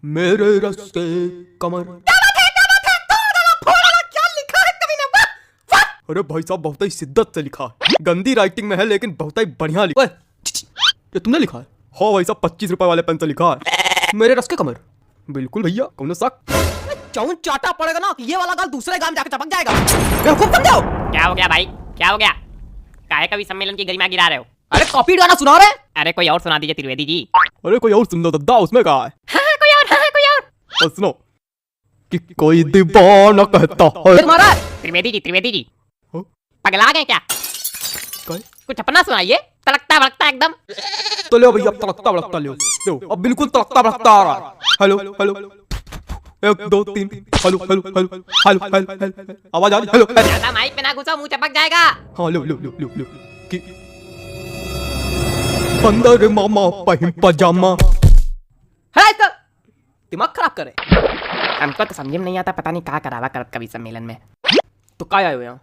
मेरे रस्ते कमर। क्या लिखा है कवि ने? वाह! अरे भाई साहब बहुत ही शिद्दत से लिखा है, गंदी राइटिंग में है लेकिन बहुत ही बढ़िया लिखा है। ये तुमने लिखा है? हाँ भाई साहब 25 रुपए वाले पेन से लिखा है, मेरे रस के कमर। बिल्कुल भैया, कौन सा चौन चाटा पड़ेगा ना, ये वाला गाल दूसरे गांव जाके चपक जाएगा। बेवकूफ समझो। क्या हो गया भाई, क्या हो गया? काहे कवि सम्मेलन की गरिमा गिरा रहे हो? अरे कॉपी गाना सुना रहे। अरे कोई और सुना दीजिए त्रिवेदी जी। अरे कोई और सुन लो दद्दा, उसमें कहा है। हाँ कोई और, हाँ कोई और। और सुनो कि कोई दीवाना कहता है। तुम्हारा त्रिवेदी जी हाँ? पगला गए क्या? काय? कुछ अपना सुनाइए, तड़कता भड़कता एकदम। तो लो भैया, अब तड़कता भड़कता लो, अब बिल्कुल तड़कता भड़कता आ रहा है। Hello hello 1 2 3 hello hello hello hello hello, आवाज आ रही? हेलो ज्यादा माइक पे ना घुसो, मुंह चपक जाएगा। हाँ लो लो लो लो लो कि बंदर मामा पहन पजामा। है इसका दिमाग खराब करे। हमको तो समझ में नहीं आता, पता नहीं कहाँ करावा कर कवि सम्मेलन में। तो क्या आए हो यहाँ?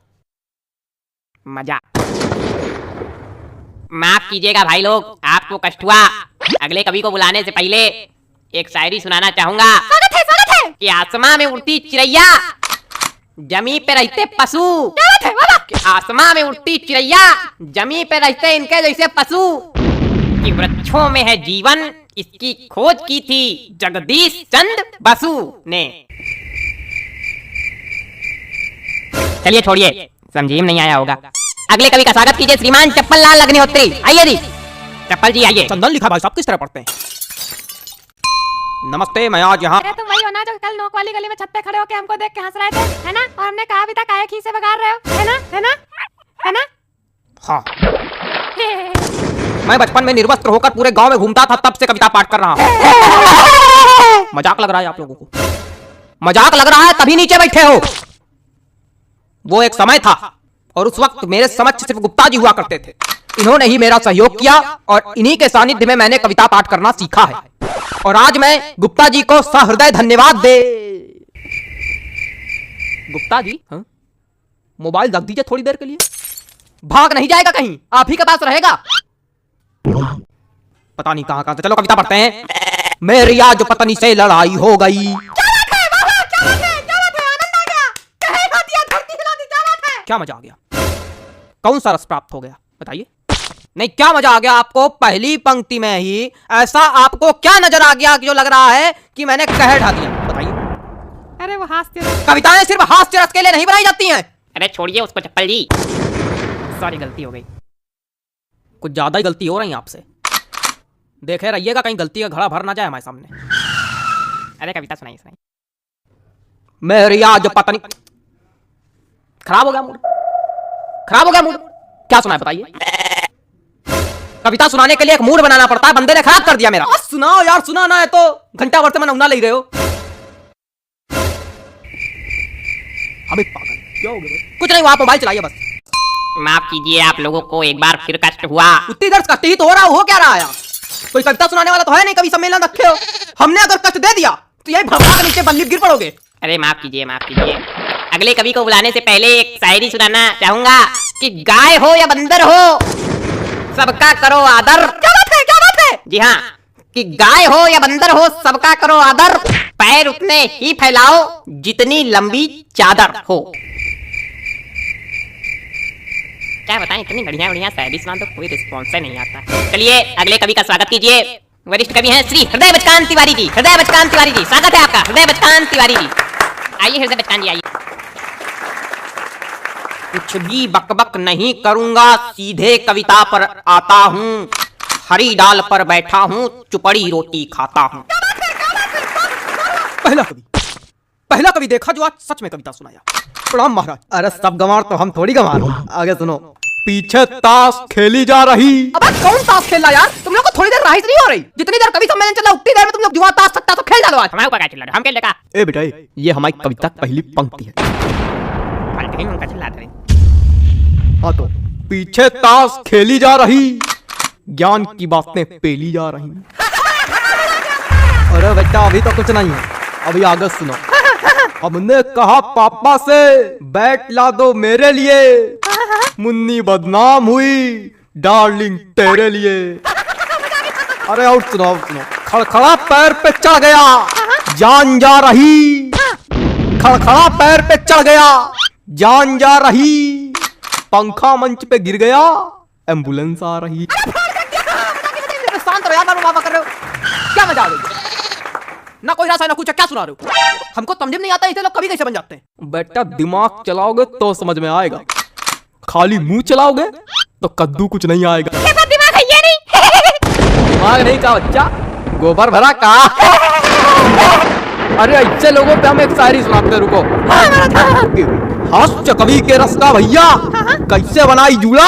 मजा। माफ कीजिएगा भाई लोग, आपको कष्ट हुआ। अगले कवि को बुलाने से पहले एक शायरी सुनाना चाहूंगा। स्वागत है कि आसमां में उड़ती चिड़ैया, जमी पे रहते पशु। कि आसमां में उड़ती चिड़ैया, जमी पे रहते इनके जैसे पशु। कि वृक्षों में है जीवन, इसकी खोज की थी जगदीश चंद्र बसु ने। चलिए छोड़िए, समझी में नहीं आया होगा। अगले कवि का स्वागत कीजिए श्रीमान चप्पल लाल अग्निहोत्री। आइए जी, चप्पल जी आइए। चंदन लिखा भाई साहब किस तरह पढ़ते हैं? नमस्ते, मैं आज यहाँ। अरे तुम वही हो ना जो कल नोक वाली गली में छत पे खड़े होके हमको देख के हंस रहे थे, है ना? और हमने कहा भी था काहे खीसे बगाड़ रहे हो, है ना? है ना? है ना? हाँ, मैं बचपन में निर्वस्त्र होकर पूरे गांव में घूमता था, तब से कविता पाठ कर रहा हूँ। मजाक लग रहा है आप लोगों को? मजाक लग रहा है तभी नीचे बैठे हो। वो एक समय था और उस वक्त मेरे समक्ष सिर्फ गुप्ता जी हुआ करते थे। इन्होंने ही मेरा सहयोग किया और इन्हीं के सानिध्य में मैंने कविता पाठ करना सीखा है। और आज मैं गुप्ता जी को सहृदय धन्यवाद दे। गुप्ता जी, हाँ? मोबाइल रख दीजिए थोड़ी देर के लिए। भाग नहीं जाएगा कहीं, आप ही के पास रहेगा। पता नहीं कहां से। चलो कविता पढ़ते हैं। मेरी आज पत्नी से लड़ाई हो गई। क्या मजा आ गया? कौन सा रस प्राप्त हो गया बताइए? नहीं, क्या मजा आ गया आपको? पहली पंक्ति में ही ऐसा आपको क्या नजर आ गया जो लग रहा है कि मैंने कह ढा दिया? बताइए। अरे वो हास्य रस। कविताएं सिर्फ हास्य रस के लिए नहीं बनाई जाती हैं। अरे छोड़िए उसको चप्पल जी, सॉरी गलती हो गई। कुछ ज्यादा ही गलती हो रही है आपसे। देखे रहिएगा कहीं गलती का घड़ा भर ना जाए हमारे सामने। अरे कविता सुनाइए। मेरी आज पत्नी। खराब हो गया मूड, खराब हो गया मूड। क्या सुना है बताइए? कविता सुनाने के लिए एक मूड बनाना पड़ता है, बंदे ने खराब कर दिया मेरा। सुनाओ यार, सुनाना है तो घंटा भर से मैं नमूना ले रहे हो। अबे पागल, क्या हो गया? कुछ नहीं, आप मोबाइल चलाइए बस। माफ कीजिए, आप लोगों को एक बार फिर कष्ट हुआ। उतनी दर्द कष्ट ही तो हो रहा, हो क्या रहा है? कोई कविता सुनाने वाला तो है नहीं, कवि सम्मेलन रखे हो। हमने अगर कष्ट दे दिया तो यही भड़का के नीचे बल्ली गिर पड़ोगे। अरे माफ कीजिए, माफ कीजिए। अगले कवि को बुलाने से पहले एक शायरी सुनाना चाहूंगा। कि गाय हो या बंदर हो, सबका करो आदर। क्या बात है, क्या बात है? जी हाँ, कि गाय हो या बंदर हो, सबका करो आदर। पैर उतने ही फैलाओ जितनी लंबी चादर हो। क्या बताएं, इतनी बढ़िया बढ़िया शायरी सुना तो कोई रिस्पॉन्स नहीं आता। चलिए अगले कवि का स्वागत कीजिए। वरिष्ठ कवि हैं श्री हृदय बचकान तिवारी जी। हृदय बचकान तिवारी जी, स्वागत है आपका। हृदय बचकान तिवारी जी, आइए हृदय बचकान जी आइए। कुछ भी बकबक नहीं करूंगा, सीधे कविता पर आता हूँ। हरी डाल पर बैठा हूँ, चुपड़ी रोटी खाता हूँ। पहला कवि देखा जो आज सच में कविता सुनाया। प्रणाम महाराज। अरे सब गंवार तो हम थोड़ी गंवार। आगे सुनो। पीछे ताश खेली जा रही। अबे कौन ताश खेल रहा यार? तुम लोग को थोड़ी देर राहत नहीं हो रही? जितनी देर कवि सम्मेलन चल रहा उतनी देर में तुम लोग जुआ ताश सट्टा तो खेल डालो आज। हमारे ऊपर क्या चिल्ला रहे? हम खेल लेगा। ए बेटा, ये हमारी कविता की पहली पंक्ति है। उनका चिल्ला रहे। हाँ तो पीछे ताश खेली जा रही, ज्ञान की बातें पेली जा रही। अरे बेटा अभी तो कुछ नहीं है, अभी आगे सुनो। हमने कहा पापा से बैट ला दो मेरे लिए, मुन्नी बदनाम हुई डार्लिंग तेरे लिए। अरे और सुनो, खड़खड़ा पैर पे चढ़ गया, जान जा रही, खड़खड़ा पैर पे चढ़ गया, जान जा रही, पंखा मंच पे गिर गया, एम्बुलेंस आ रही। शांत रहो यार, मारो बाबा कर रहे हो क्या? मजा आ रही ना, कोई रास्ता ना कुछ, क्या सुना रहे हो? हमको समझ में नहीं आता ऐसे लोग कभी कैसे बन जाते हैं। बेटा दिमाग चलाओगे तो समझ में आएगा, खाली मुंह चलाओगे तो कद्दू कुछ नहीं आएगा। ये बात दिमाग है ये नहीं। दिमाग नहीं का बच्चा, गोबर भरा का। अरे ऐसे लोगों पे हम एक शायरी सुनाते, रुको। हास्य कवि के रस का भैया, कैसे बनाई जूड़ा,